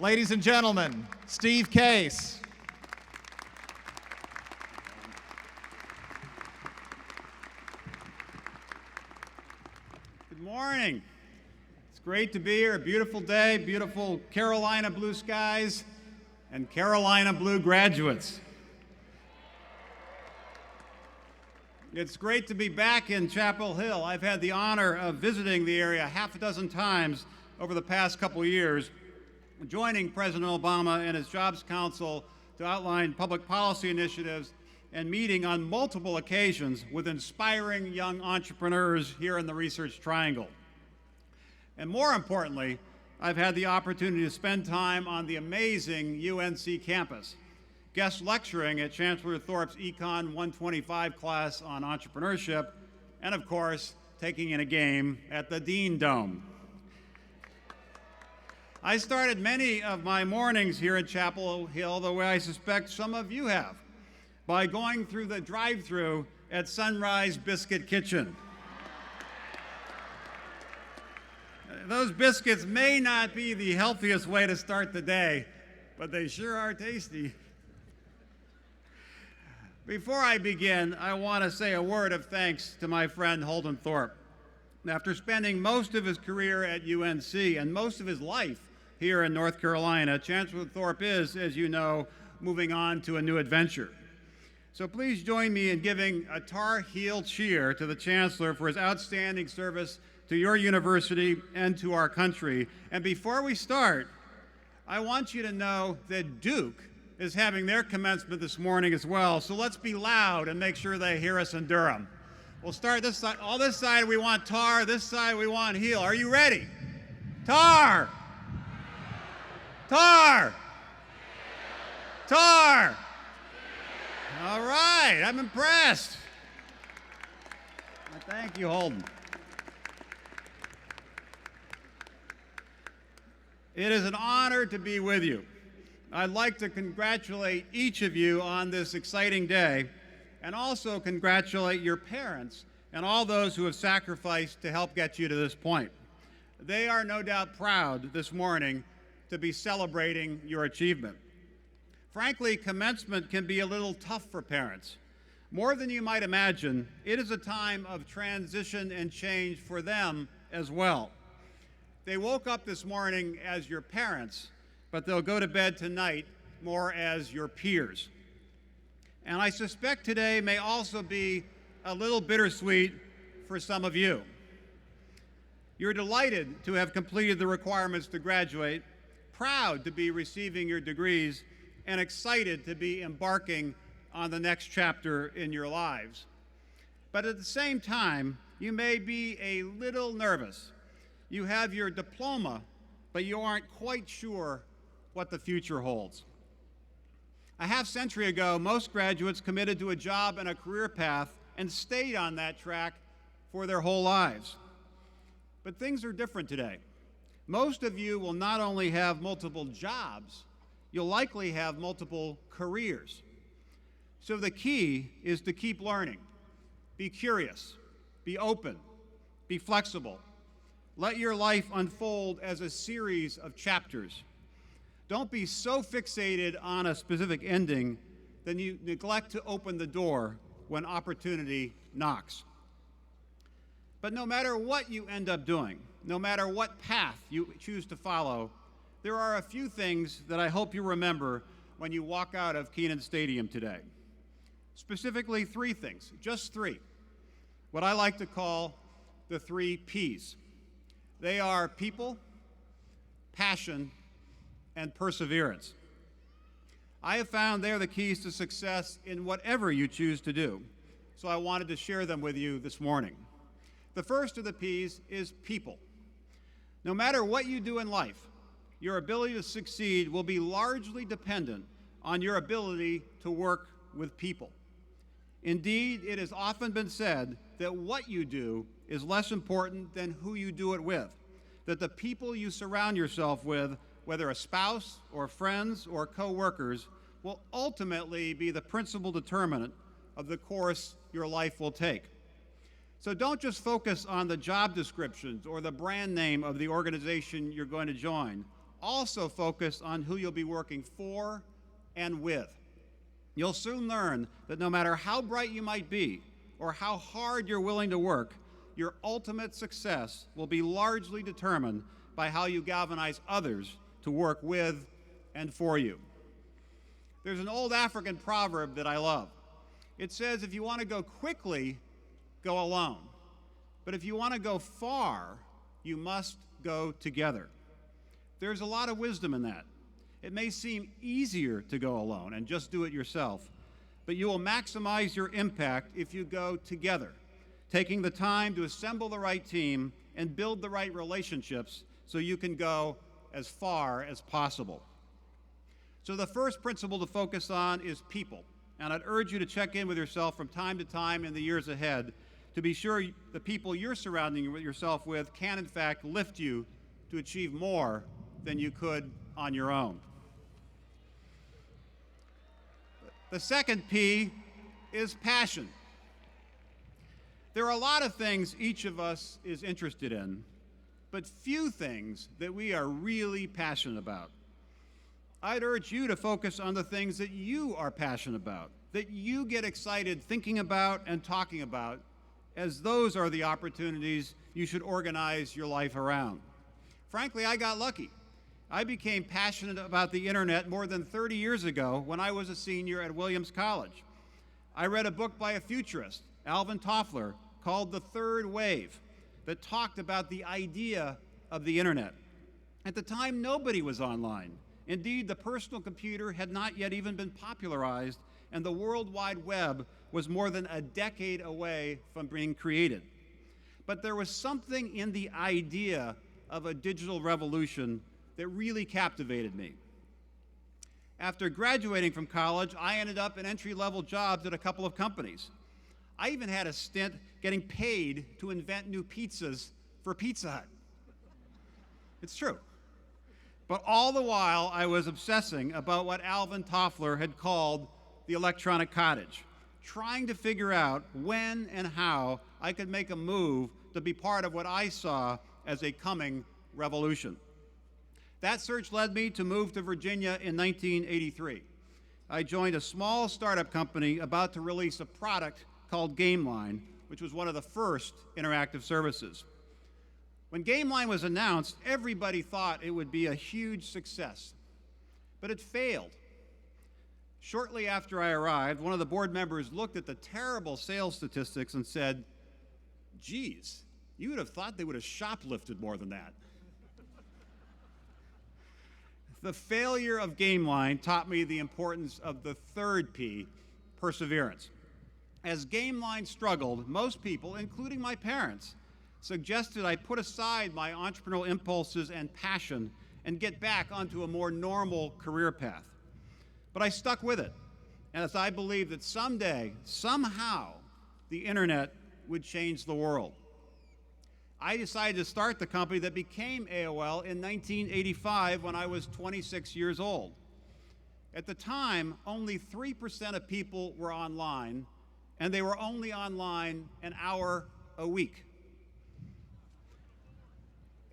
Ladies and gentlemen, Steve Case. Good morning. It's great to be here. A beautiful day, beautiful Carolina blue skies, and Carolina blue graduates. It's great to be back in Chapel Hill. I've had the honor of visiting the area half a dozen times over the past couple years, joining President Obama and his Jobs Council to outline public policy initiatives and meeting on multiple occasions with inspiring young entrepreneurs here in the Research Triangle. And more importantly, I've had the opportunity to spend time on the amazing UNC campus, guest lecturing at Chancellor Thorpe's Econ 125 class on entrepreneurship, and of course, taking in a game at the Dean Dome. I started many of my mornings here at Chapel Hill the way I suspect some of you have, by going through the drive-thru at Sunrise Biscuit Kitchen. Those biscuits may not be the healthiest way to start the day, but they sure are tasty. Before I begin, I want to say a word of thanks to my friend Holden Thorpe. After spending most of his career at UNC and most of his life here in North Carolina, Chancellor Thorpe is, as you know, moving on to a new adventure. So please join me in giving a Tar Heel cheer to the Chancellor for his outstanding service to your university and to our country. And before we start, I want you to know that Duke is having their commencement this morning as well. So let's be loud and make sure they hear us in Durham. We'll start this side. All this side we want Tar, this side we want Heel. Are you ready? Tar! Tar! Tar! All right, I'm impressed. Thank you, Holden. It is an honor to be with you. I'd like to congratulate each of you on this exciting day, and also congratulate your parents and all those who have sacrificed to help get you to this point. They are no doubt proud this morning to be celebrating your achievement. Frankly, commencement can be a little tough for parents. More than you might imagine, it is a time of transition and change for them as well. They woke up this morning as your parents, but they'll go to bed tonight more as your peers. And I suspect today may also be a little bittersweet for some of you. You're delighted to have completed the requirements to graduate, proud to be receiving your degrees, and excited to be embarking on the next chapter in your lives. But at the same time, you may be a little nervous. You have your diploma, but you aren't quite sure what the future holds. A half-century ago, most graduates committed to a job and a career path and stayed on that track for their whole lives. But things are different today. Most of you will not only have multiple jobs, you'll likely have multiple careers. So the key is to keep learning. Be curious, be open, be flexible. Let your life unfold as a series of chapters. Don't be so fixated on a specific ending that you neglect to open the door when opportunity knocks. But no matter what you end up doing, no matter what path you choose to follow, there are a few things that I hope you remember when you walk out of Kenan Stadium today. Specifically, three things, just three. What I like to call the 3 Ps. They are people, passion, and perseverance. I have found they're the keys to success in whatever you choose to do, so I wanted to share them with you this morning. The first of the Ps is people. No matter what you do in life, your ability to succeed will be largely dependent on your ability to work with people. Indeed, it has often been said that what you do is less important than who you do it with, that the people you surround yourself with, whether a spouse or friends or co-workers, will ultimately be the principal determinant of the course your life will take. So don't just focus on the job descriptions or the brand name of the organization you're going to join. also focus on who you'll be working for and with. You'll soon learn that no matter how bright you might be or how hard you're willing to work, your ultimate success will be largely determined by how you galvanize others to work with and for you. There's an old African proverb that I love. It says, if you want to go quickly, go alone. But if you want to go far, you must go together. There's a lot of wisdom in that. It may seem easier to go alone and just do it yourself, but you will maximize your impact if you go together, taking the time to assemble the right team and build the right relationships so you can go as far as possible. So the first principle to focus on is people, and I'd urge you to check in with yourself from time to time in the years ahead to be sure the people you're surrounding yourself with can in fact lift you to achieve more than you could on your own. The second P is passion. There are a lot of things each of us is interested in, but few things that we are really passionate about. I'd urge you to focus on the things that you are passionate about, that you get excited thinking about and talking about, as those are the opportunities you should organize your life around. Frankly, I got lucky. I became passionate about the internet more than 30 years ago when I was a senior at Williams College. I read a book by a futurist, Alvin Toffler, called The Third Wave, that talked about the idea of the internet. At the time, nobody was online. Indeed, the personal computer had not yet even been popularized, and the World Wide Web was more than a decade away from being created. But there was something in the idea of a digital revolution that really captivated me. After graduating from college, I ended up in entry-level jobs at a couple of companies. I even had a stint getting paid to invent new pizzas for Pizza Hut. It's true. But all the while, I was obsessing about what Alvin Toffler had called the electronic cottage, trying to figure out when and how I could make a move to be part of what I saw as a coming revolution. That search led me to move to Virginia in 1983. I joined a small startup company about to release a product called GameLine, which was one of the first interactive services. When GameLine was announced, everybody thought it would be a huge success, but it failed. Shortly after I arrived, one of the board members looked at the terrible sales statistics and said, geez, you would have thought they would have shoplifted more than that. The failure of GameLine taught me the importance of the third P, perseverance. As GameLine struggled, most people, including my parents, suggested I put aside my entrepreneurial impulses and passion and get back onto a more normal career path. But I stuck with it, as I believed that someday, somehow, the internet would change the world. I decided to start the company that became AOL in 1985 when I was 26 years old. At the time, only 3% of people were online, and they were only online an hour a week.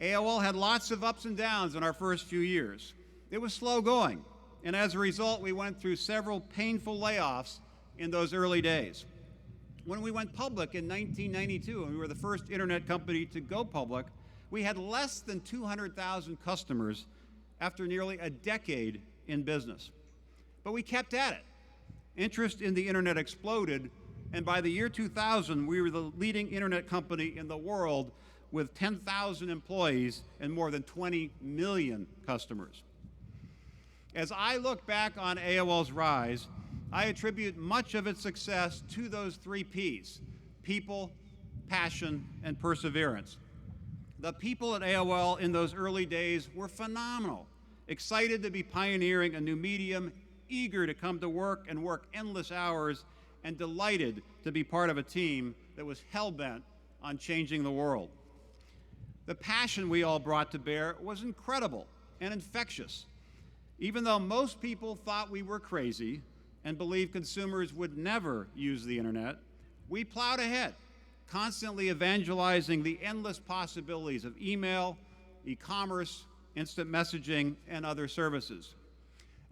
AOL had lots of ups and downs in our first few years. It was slow going, and as a result, we went through several painful layoffs in those early days. When we went public in 1992, and we were the first internet company to go public, we had less than 200,000 customers after nearly a decade in business. But we kept at it. Interest in the internet exploded, and by the year 2000, we were the leading internet company in the world with 10,000 employees and more than 20 million customers. As I look back on AOL's rise, I attribute much of its success to those three Ps: people, passion, and perseverance. The people at AOL in those early days were phenomenal, excited to be pioneering a new medium, eager to come to work and work endless hours, and delighted to be part of a team that was hell-bent on changing the world. The passion we all brought to bear was incredible and infectious. Even though most people thought we were crazy and believed consumers would never use the internet, we plowed ahead, constantly evangelizing the endless possibilities of email, e-commerce, instant messaging, and other services.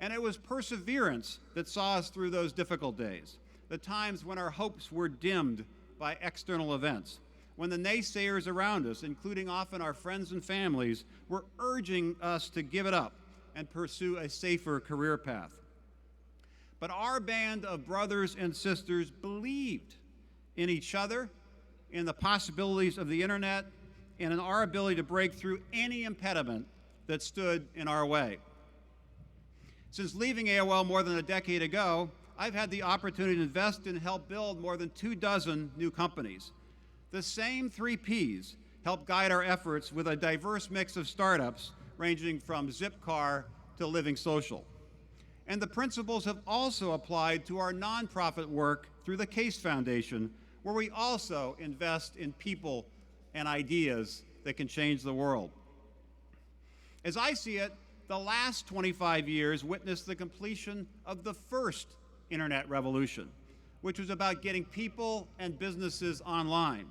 And it was perseverance that saw us through those difficult days, the times when our hopes were dimmed by external events, when the naysayers around us, including often our friends and families, were urging us to give it up and pursue a safer career path. But our band of brothers and sisters believed in each other, in the possibilities of the internet, and in our ability to break through any impediment that stood in our way. Since leaving AOL more than a decade ago, I've had the opportunity to invest and help build more than 24 new companies. The same 3 Ps help guide our efforts with a diverse mix of startups ranging from Zipcar to Living Social. And the principles have also applied to our nonprofit work through the Case Foundation, where we also invest in people and ideas that can change the world. As I see it, the last 25 years witnessed the completion of the first internet revolution, which was about getting people and businesses online.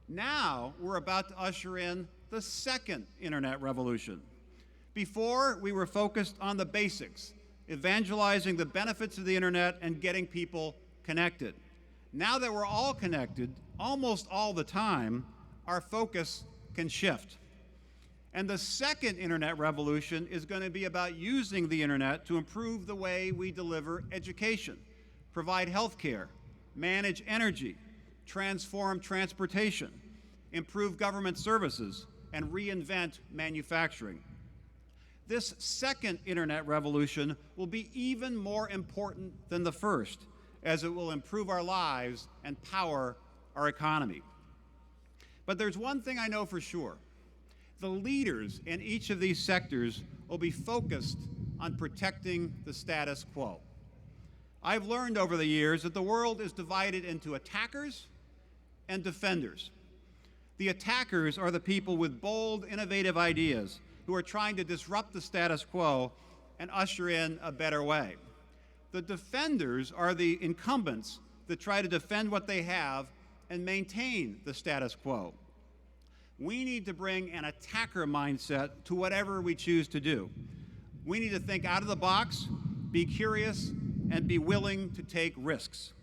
Now we're about to usher in the second internet revolution. Before, we were focused on the basics, evangelizing the benefits of the internet and getting people connected. Now that we're all connected, almost all the time, our focus can shift. And the second internet revolution is going to be about using the internet to improve the way we deliver education, provide health care, manage energy, transform transportation, improve government services, and reinvent manufacturing. This second internet revolution will be even more important than the first, as it will improve our lives and power our economy. But there's one thing I know for sure. The leaders in each of these sectors will be focused on protecting the status quo. I've learned over the years that the world is divided into attackers and defenders. The attackers are the people with bold, innovative ideas who are trying to disrupt the status quo and usher in a better way. The defenders are the incumbents that try to defend what they have and maintain the status quo. We need to bring an attacker mindset to whatever we choose to do. We need to think out of the box, be curious, and be willing to take risks.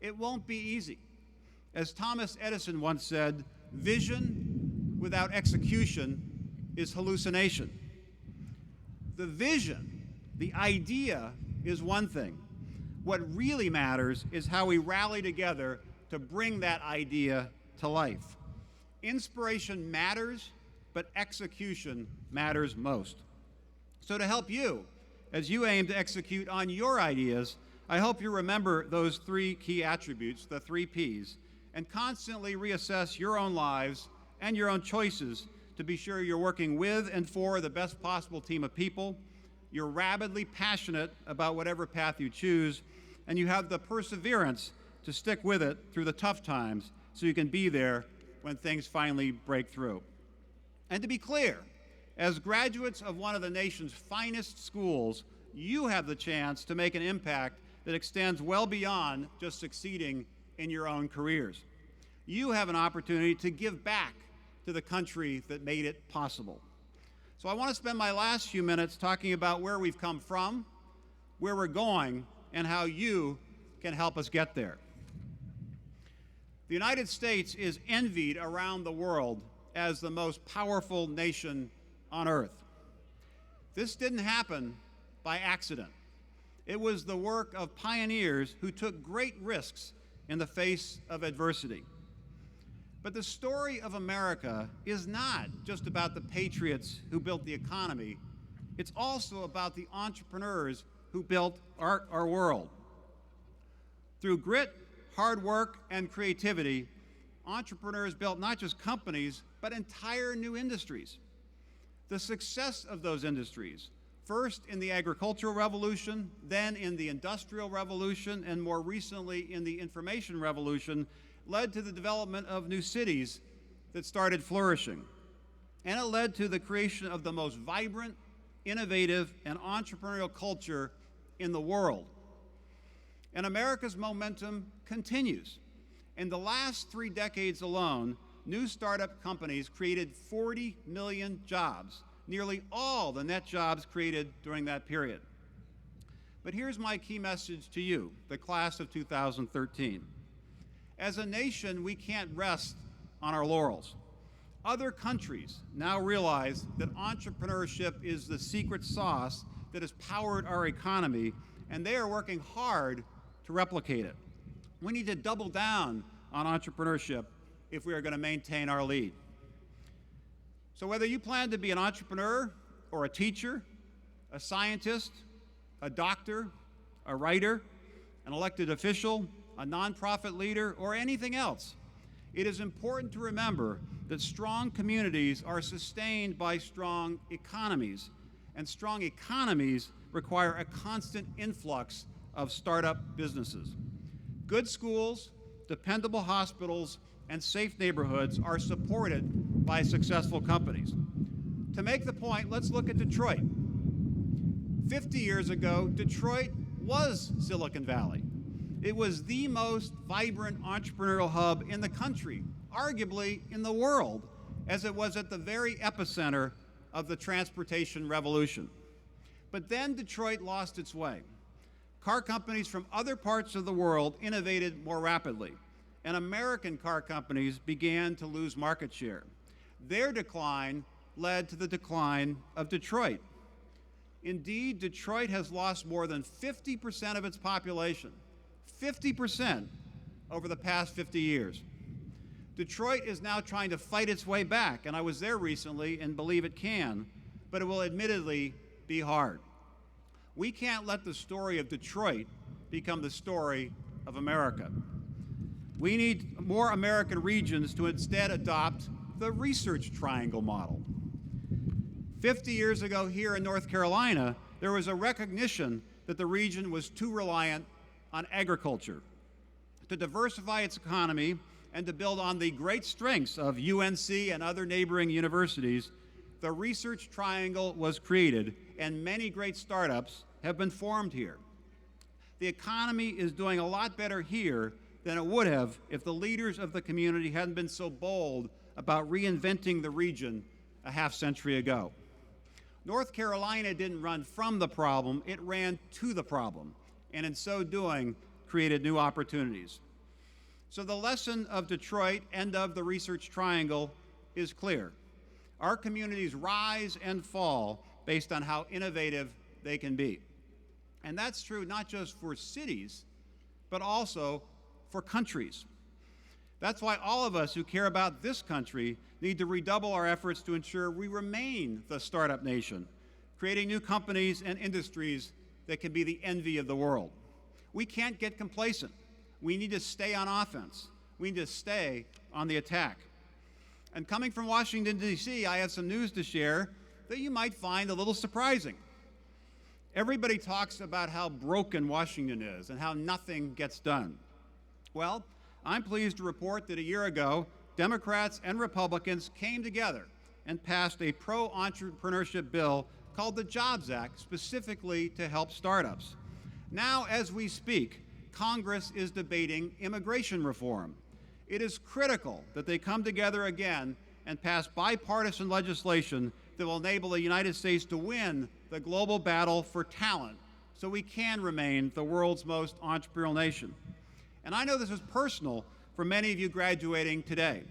It won't be easy. As Thomas Edison once said, vision without execution is hallucination. The vision, the idea, is one thing. What really matters is how we rally together to bring that idea to life. Inspiration matters, but execution matters most. So to help you, as you aim to execute on your ideas, I hope you remember those 3 key attributes, the 3 Ps, and constantly reassess your own lives and your own choices to be sure you're working with and for the best possible team of people, you're rabidly passionate about whatever path you choose, and you have the perseverance to stick with it through the tough times so you can be there when things finally break through. And to be clear, as graduates of one of the nation's finest schools, you have the chance to make an impact that extends well beyond just succeeding in your own careers. You have an opportunity to give back to the country that made it possible. So I want to spend my last few minutes talking about where we've come from, where we're going, and how you can help us get there. The United States is envied around the world as the most powerful nation on earth. This didn't happen by accident. It was the work of pioneers who took great risks in the face of adversity. But the story of America is not just about the patriots who built the economy. It's also about the entrepreneurs who built our world. Through grit, hard work, and creativity, entrepreneurs built not just companies, but entire new industries. The success of those industries, first in the agricultural revolution, then in the industrial revolution, and more recently in the information revolution, led to the development of new cities that started flourishing. And it led to the creation of the most vibrant, innovative, and entrepreneurial culture in the world. And America's momentum continues. In the last 3 decades alone, new startup companies created 40 million jobs, nearly all the net jobs created during that period. But here's my key message to you, the class of 2013. As a nation, we can't rest on our laurels. Other countries now realize that entrepreneurship is the secret sauce that has powered our economy, and they are working hard to replicate it. We need to double down on entrepreneurship if we are going to maintain our lead. So whether you plan to be an entrepreneur or a teacher, a scientist, a doctor, a writer, an elected official, a nonprofit leader, or anything else, it is important to remember that strong communities are sustained by strong economies, and strong economies require a constant influx of startup businesses. Good schools, dependable hospitals, and safe neighborhoods are supported by successful companies. To make the point, let's look at Detroit. 50 years ago, Detroit was Silicon Valley. It was the most vibrant entrepreneurial hub in the country, arguably in the world, as it was at the very epicenter of the transportation revolution. But then Detroit lost its way. Car companies from other parts of the world innovated more rapidly, and American car companies began to lose market share. Their decline led to the decline of Detroit. Indeed, Detroit has lost more than 50% of its population, 50% over the past 50 years. Detroit is now trying to fight its way back, and I was there recently and believe it can, but it will admittedly be hard. We can't let the story of Detroit become the story of America. We need more American regions to instead adopt the research triangle model. 50 years ago here in North Carolina, there was a recognition that the region was too reliant on agriculture. To diversify its economy and to build on the great strengths of UNC and other neighboring universities, the research triangle was created, and many great startups have been formed here. The economy is doing a lot better here than it would have if the leaders of the community hadn't been so bold about reinventing the region a half-century ago. North Carolina didn't run from the problem, it ran to the problem, and in so doing, created new opportunities. So the lesson of Detroit and of the Research Triangle is clear. Our communities rise and fall based on how innovative they can be. And that's true not just for cities, but also for countries. That's why all of us who care about this country need to redouble our efforts to ensure we remain the startup nation, creating new companies and industries that can be the envy of the world. We can't get complacent. We need to stay on offense. We need to stay on the attack. And coming from Washington, D.C., I have some news to share that you might find a little surprising. Everybody talks about how broken Washington is and how nothing gets done. Well, I'm pleased to report that a year ago, Democrats and Republicans came together and passed a pro-entrepreneurship bill called the Jobs Act, specifically to help startups. Now, as we speak, Congress is debating immigration reform. It is critical that they come together again and pass bipartisan legislation that will enable the United States to win the global battle for talent so we can remain the world's most entrepreneurial nation. And I know this is personal for many of you graduating today.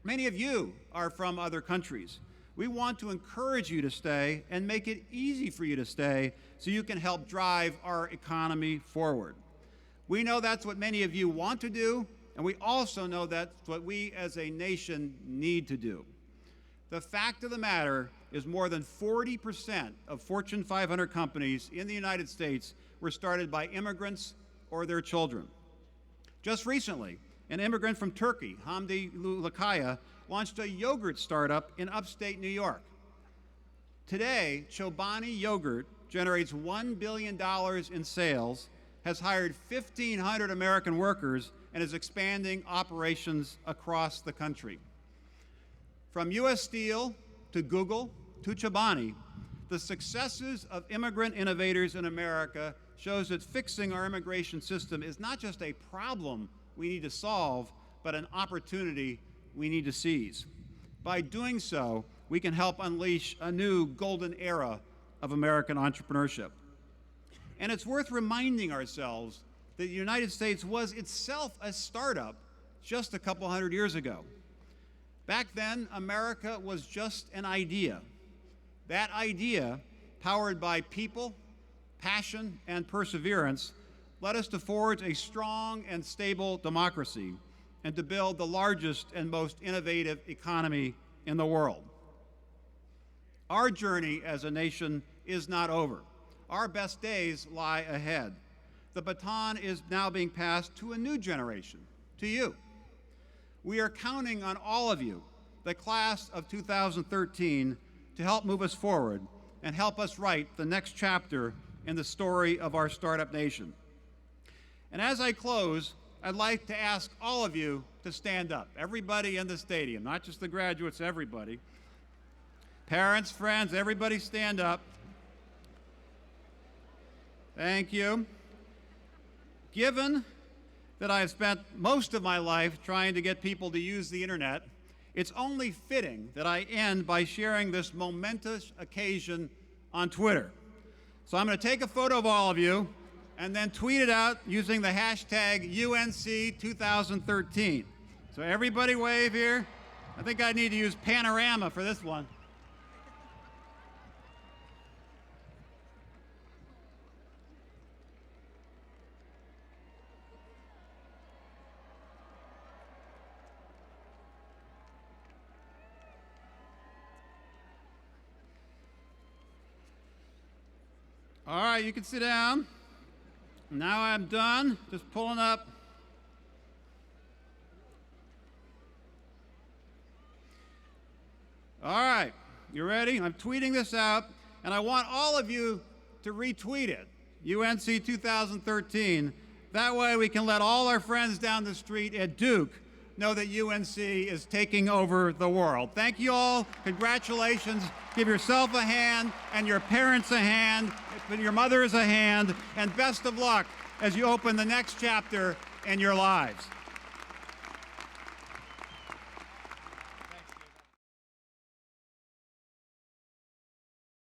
Many of you are from other countries. We want to encourage you to stay and make it easy for you to stay so you can help drive our economy forward. We know that's what many of you want to do, and we also know that's what we as a nation need to do. The fact of the matter is more than 40% of Fortune 500 companies in the United States were started by immigrants or their children. Just recently, an immigrant from Turkey, Hamdi Lukaya, launched a yogurt startup in upstate New York. Today, Chobani Yogurt generates $1 billion in sales, has hired 1,500 American workers, and is expanding operations across the country. From U.S. Steel to Google to Chobani, the successes of immigrant innovators in America shows that fixing our immigration system is not just a problem we need to solve, but an opportunity we need to seize. By doing so, we can help unleash a new golden era of American entrepreneurship. And it's worth reminding ourselves that the United States was itself a startup just a couple hundred years ago. Back then, America was just an idea. That idea, powered by people, passion, and perseverance, led us to forge a strong and stable democracy and to build the largest and most innovative economy in the world. Our journey as a nation is not over. Our best days lie ahead. The baton is now being passed to a new generation, to you. We are counting on all of you, the class of 2013, to help move us forward and help us write the next chapter in the story of our startup nation. And as I close, I'd like to ask all of you to stand up. Everybody in the stadium, not just the graduates, everybody. Parents, friends, everybody stand up. Thank you. Given that I've spent most of my life trying to get people to use the internet, it's only fitting that I end by sharing this momentous occasion on Twitter. So I'm going to take a photo of all of you and then tweet it out using the hashtag UNC2013. So everybody wave here. I think I need to use Panorama for this one. All right, you can sit down. Now I'm done, just pulling up. All right, you ready? I'm tweeting this out, and I want all of you to retweet it, UNC 2013. That way we can let all our friends down the street at Duke know that UNC is taking over the world. Thank you all. Congratulations. Give yourself a hand and your parents a hand, your mothers a hand, and best of luck as you open the next chapter in your lives.